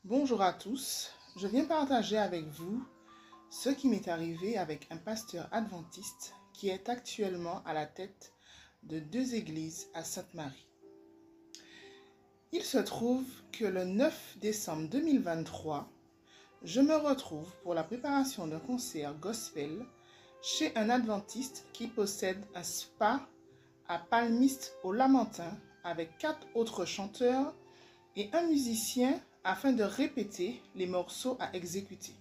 Bonjour à tous, je viens partager avec vous ce qui m'est arrivé avec un pasteur adventiste qui est actuellement à la tête de 2 églises à Sainte-Marie. Il se trouve que le 9 décembre 2023, je me retrouve pour la préparation d'un concert gospel chez un adventiste qui possède un spa à Palmiste au Lamentin avec 4 autres chanteurs et un musicien afin de répéter les morceaux à exécuter.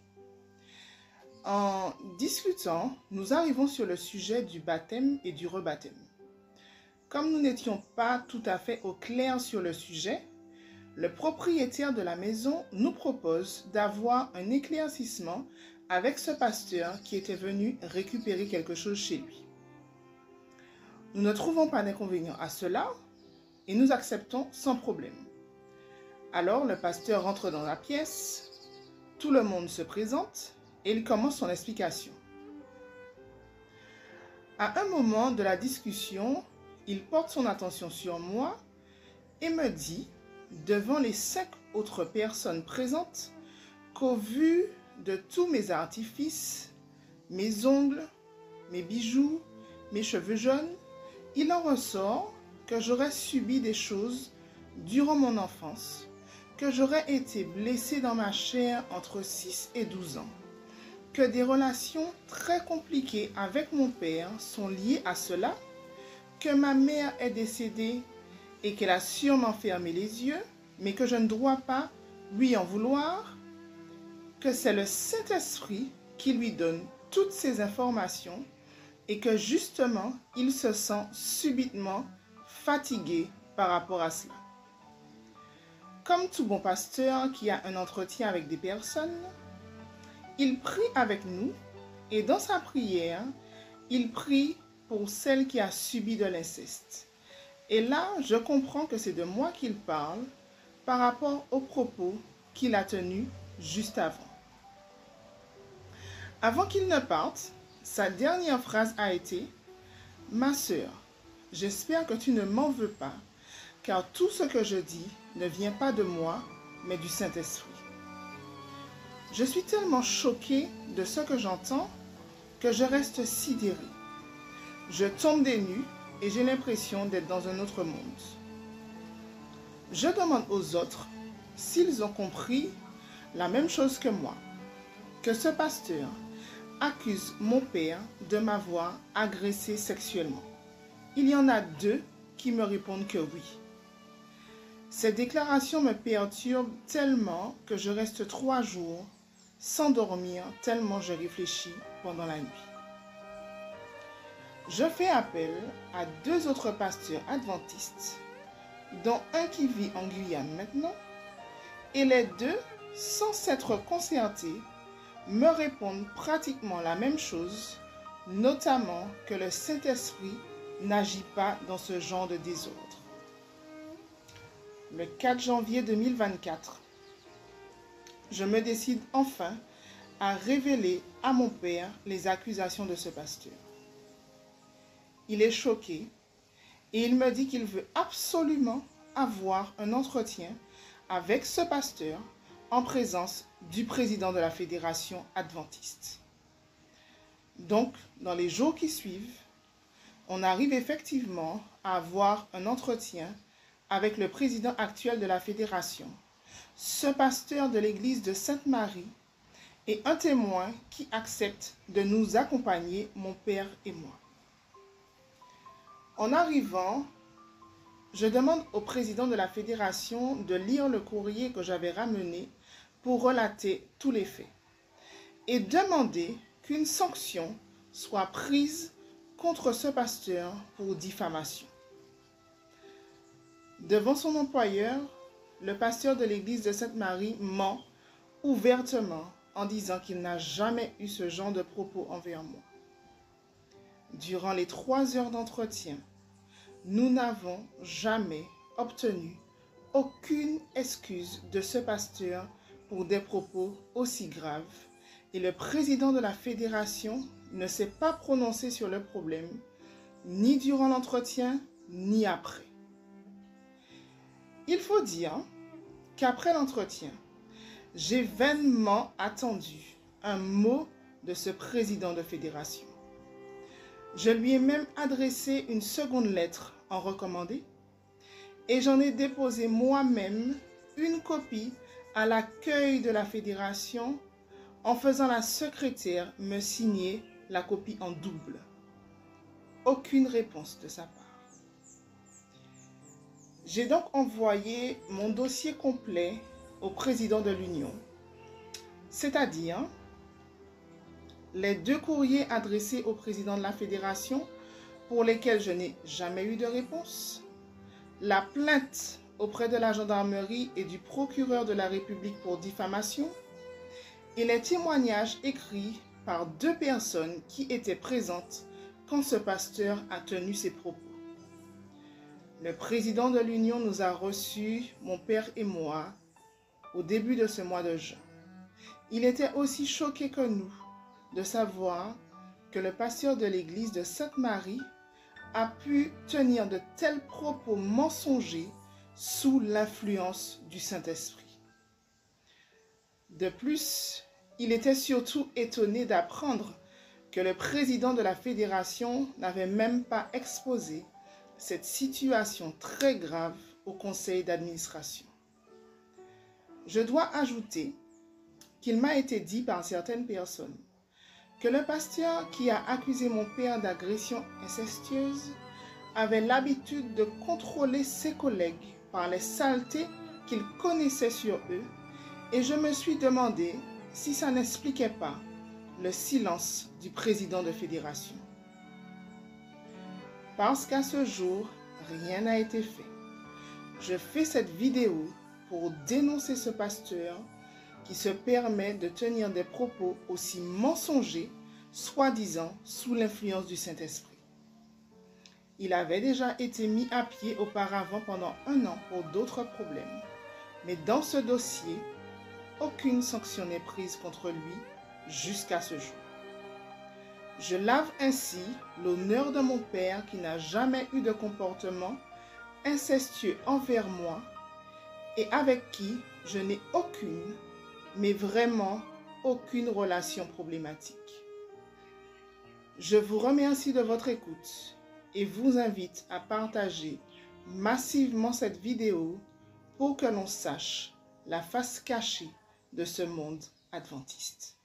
En discutant, nous arrivons sur le sujet du baptême et du rebaptême. Comme nous n'étions pas tout à fait au clair sur le sujet, le propriétaire de la maison nous propose d'avoir un éclaircissement avec ce pasteur qui était venu récupérer quelque chose chez lui. Nous ne trouvons pas d'inconvénient à cela et nous acceptons sans problème. Alors le pasteur rentre dans la pièce, tout le monde se présente et il commence son explication. À un moment de la discussion, il porte son attention sur moi et me dit, devant les 5 autres personnes présentes, qu'au vu de tous mes artifices, mes ongles, mes bijoux, mes cheveux jaunes, il en ressort que j'aurais subi des choses durant mon enfance, que j'aurais été blessée dans ma chair entre 6 et 12 ans, que des relations très compliquées avec mon père sont liées à cela, que ma mère est décédée et qu'elle a sûrement fermé les yeux, mais que je ne dois pas lui en vouloir, que c'est le Saint-Esprit qui lui donne toutes ces informations et que justement, il se sent subitement fatigué par rapport à cela. Comme tout bon pasteur qui a un entretien avec des personnes, il prie avec nous et dans sa prière, il prie pour celle qui a subi de l'inceste. Et là, je comprends que c'est de moi qu'il parle par rapport aux propos qu'il a tenus juste avant. Avant qu'il ne parte, sa dernière phrase a été « Ma sœur, j'espère que tu ne m'en veux pas, car tout ce que je dis ne vient pas de moi, mais du Saint-Esprit. » Je suis tellement choquée de ce que j'entends que je reste sidérée. Je tombe des nues et j'ai l'impression d'être dans un autre monde. Je demande aux autres s'ils ont compris la même chose que moi, que ce pasteur accuse mon père de m'avoir agressée sexuellement. Il y en a 2 qui me répondent que oui. Ces déclarations me perturbent tellement que je reste 3 jours sans dormir tellement je réfléchis pendant la nuit. Je fais appel à 2 autres pasteurs adventistes, dont un qui vit en Guyane maintenant, et les 2, sans s'être concertés, me répondent pratiquement la même chose, notamment que le Saint-Esprit n'agit pas dans ce genre de désordre. Le 4 janvier 2024, je me décide enfin à révéler à mon père les accusations de ce pasteur. Il est choqué et il me dit qu'il veut absolument avoir un entretien avec ce pasteur en présence du président de la fédération adventiste. Donc, dans les jours qui suivent, on arrive effectivement à avoir un entretien avec le président actuel de la fédération, ce pasteur de l'église de Sainte-Marie et un témoin qui accepte de nous accompagner, mon père et moi. En arrivant, je demande au président de la fédération de lire le courrier que j'avais ramené pour relater tous les faits et demander qu'une sanction soit prise contre ce pasteur pour diffamation. Devant son employeur, le pasteur de l'église de Sainte-Marie ment ouvertement en disant qu'il n'a jamais eu ce genre de propos envers moi. Durant les 3 heures d'entretien, nous n'avons jamais obtenu aucune excuse de ce pasteur pour des propos aussi graves et le président de la fédération ne s'est pas prononcé sur le problème, ni durant l'entretien, ni après. Il faut dire qu'après l'entretien, J'ai vainement attendu un mot de ce président de fédération. Je lui ai même adressé une seconde lettre en recommandé et j'en ai déposé moi-même une copie à l'accueil de la fédération en faisant la secrétaire me signer la copie en double. Aucune réponse de sa part. J'ai donc envoyé mon dossier complet au président de l'Union, c'est-à-dire les 2 courriers adressés au président de la fédération pour lesquels je n'ai jamais eu de réponse, la plainte auprès de la gendarmerie et du procureur de la République pour diffamation et les témoignages écrits par 2 personnes qui étaient présentes quand ce pasteur a tenu ses propos. Le président de l'Union nous a reçus, mon père et moi, au début de ce mois de juin. Il était aussi choqué que nous de savoir que le pasteur de l'église de Sainte-Marie a pu tenir de tels propos mensongers sous l'influence du Saint-Esprit. De plus, il était surtout étonné d'apprendre que le président de la fédération n'avait même pas exposé cette situation très grave au conseil d'administration. Je dois ajouter qu'il m'a été dit par certaines personnes que le pasteur qui a accusé mon père d'agression incestueuse avait l'habitude de contrôler ses collègues par les saletés qu'il connaissait sur eux et je me suis demandé si ça n'expliquait pas le silence du président de fédération. Parce qu'à ce jour, rien n'a été fait. Je fais cette vidéo pour dénoncer ce pasteur qui se permet de tenir des propos aussi mensongers, soi-disant sous l'influence du Saint-Esprit. Il avait déjà été mis à pied auparavant pendant 1 an pour d'autres problèmes, mais dans ce dossier, aucune sanction n'est prise contre lui jusqu'à ce jour. Je lave ainsi l'honneur de mon père qui n'a jamais eu de comportement incestueux envers moi et avec qui je n'ai aucune, mais vraiment aucune relation problématique. Je vous remercie de votre écoute et vous invite à partager massivement cette vidéo pour que l'on sache la face cachée de ce monde adventiste.